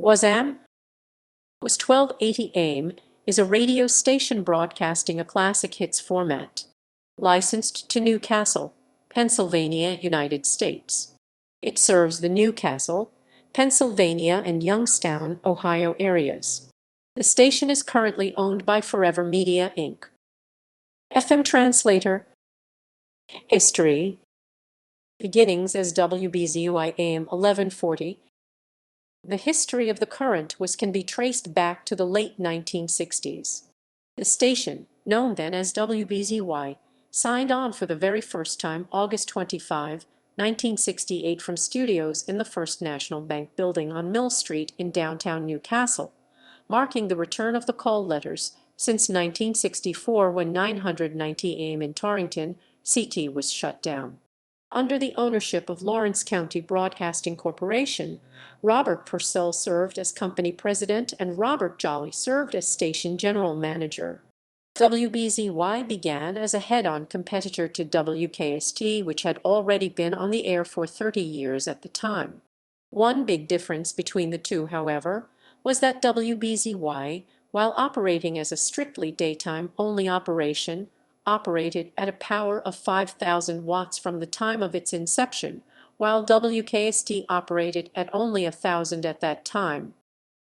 Wuzz was 1280 AM is a radio station broadcasting a classic hits format. Licensed to Newcastle, Pennsylvania, United States. It serves the Newcastle, Pennsylvania and Youngstown, Ohio areas. The station is currently owned by Forever Media, Inc. FM translator. History. Beginnings as WBZY AM 1140. The history of the current can be traced back to the late 1960s. The station, known then as WBZY, signed on for the very first time August 25, 1968 from studios in the First National Bank building on Mill Street in downtown Newcastle, marking the return of the call letters since 1964 when 990 AM in Torrington, CT was shut down. Under the ownership of Lawrence County Broadcasting Corporation, Robert Purcell served as company president and Robert Jolly served as station general manager. WBZY began as a head-on competitor to WKST, which had already been on the air for 30 years at the time. One big difference between the two, however, was that WBZY, while operating as a strictly daytime-only operation, operated at a power of 5,000 watts from the time of its inception, while WKST operated at only 1,000 at that time.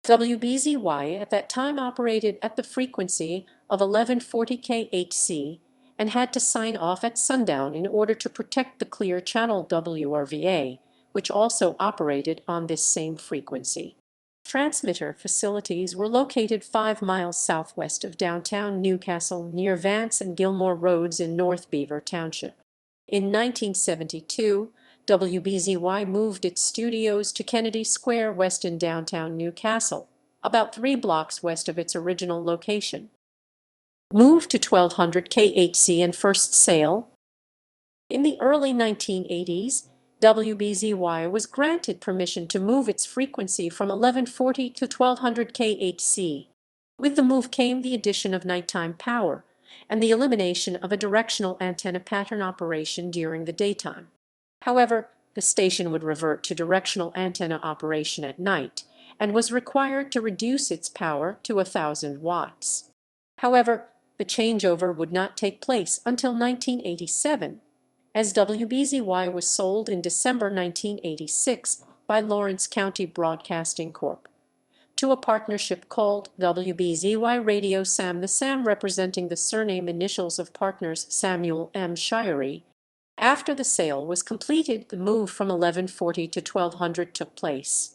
WBZY at that time operated at the frequency of 1140 kHz and had to sign off at sundown in order to protect the clear channel WRVA, which also operated on this same frequency. Transmitter facilities were located 5 miles southwest of downtown Newcastle near Vance and Gilmore Roads in North Beaver Township. In 1972, WBZY moved its studios to Kennedy Square West in downtown Newcastle, about 3 blocks west of its original location. Moved to 1200 kHz and first sale. In the early 1980s, WBZY was granted permission to move its frequency from 1140 to 1200 kHz. With the move came the addition of nighttime power and the elimination of a directional antenna pattern operation during the daytime. However, the station would revert to directional antenna operation at night and was required to reduce its power to 1,000 watts. However, the changeover would not take place until 1987. As WBZY was sold in December 1986 by Lawrence County Broadcasting Corp. to a partnership called WBZY Radio Sam, the Sam representing the surname initials of partners Samuel M. Shirey. After the sale was completed, the move from 1140 to 1200 took place.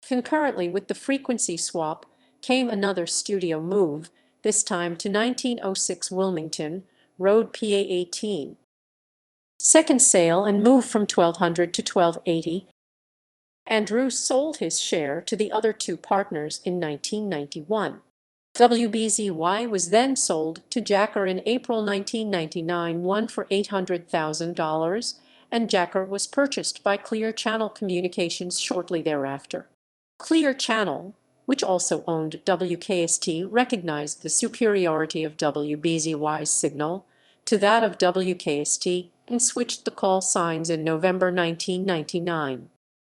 Concurrently with the frequency swap came another studio move, this time to 1906 Wilmington Road, PA 18. Second sale and move from 1200 to 1280. Andrew sold his share to the other two partners in 1991. WBZY was then sold to Jacker in April 1999, one for $800,000, and Jacker was purchased by Clear Channel Communications shortly thereafter. Clear Channel, which also owned WKST, recognized the superiority of WBZY's signal to that of WKST and switched the call signs in November 1999.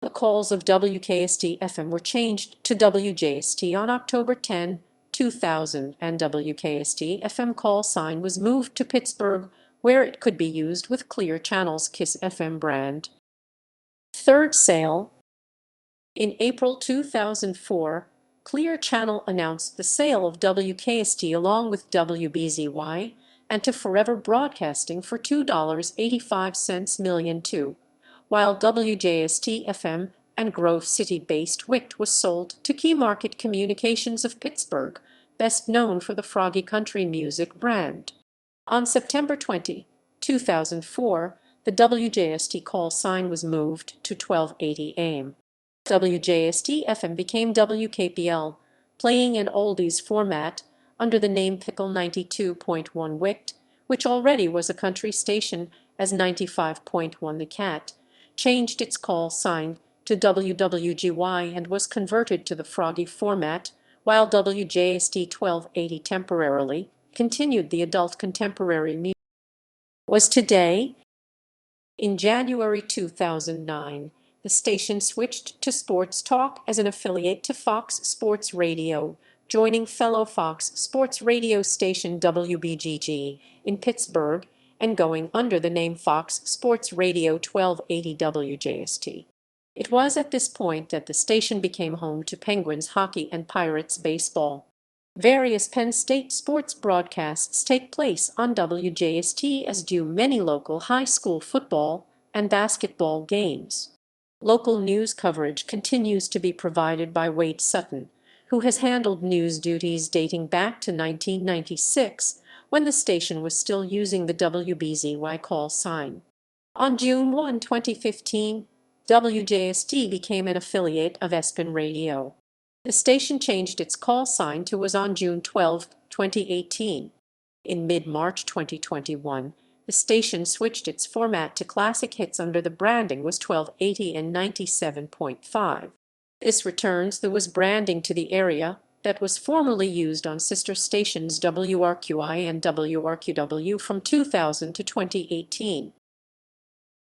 The calls of WKST-FM were changed to WJST on October 10, 2000, and WKST-FM call sign was moved to Pittsburgh, where it could be used with Clear Channel's KISS-FM brand. Third sale. In April 2004, Clear Channel announced the sale of WKST along with WBZY and to Forever Broadcasting for $2.85 million too, while WJST-FM and Grove City-based WICT was sold to Key Market Communications of Pittsburgh, best known for the Froggy Country Music brand. On September 20, 2004, the WJST call sign was moved to 1280 AM. WJST-FM became WKPL, playing an oldies format under the name Pickle 92.1 WICT, which already was a country station, as 95.1 The Cat changed its call sign to WWGY and was converted to the Froggy format, while WJST 1280 temporarily continued the adult contemporary music. Was today. In January 2009, the station switched to sports talk as an affiliate to Fox Sports Radio, joining fellow Fox Sports Radio station WBGG in Pittsburgh and going under the name Fox Sports Radio 1280 WJST. It was at this point that the station became home to Penguins hockey and Pirates baseball. Various Penn State sports broadcasts take place on WJST, as do many local high school football and basketball games. Local news coverage continues to be provided by Wade Sutton, who has handled news duties dating back to 1996, when the station was still using the WBZY call sign. On June 1, 2015, WJST became an affiliate of ESPN Radio. The station changed its call sign to Wuzz on June 12, 2018. In mid-March 2021, the station switched its format to classic hits under the branding Wuzz 1280 and 97.5. This returns the Wuzz branding to the area that was formerly used on sister stations WRQI and WRQW from 2000 to 2018.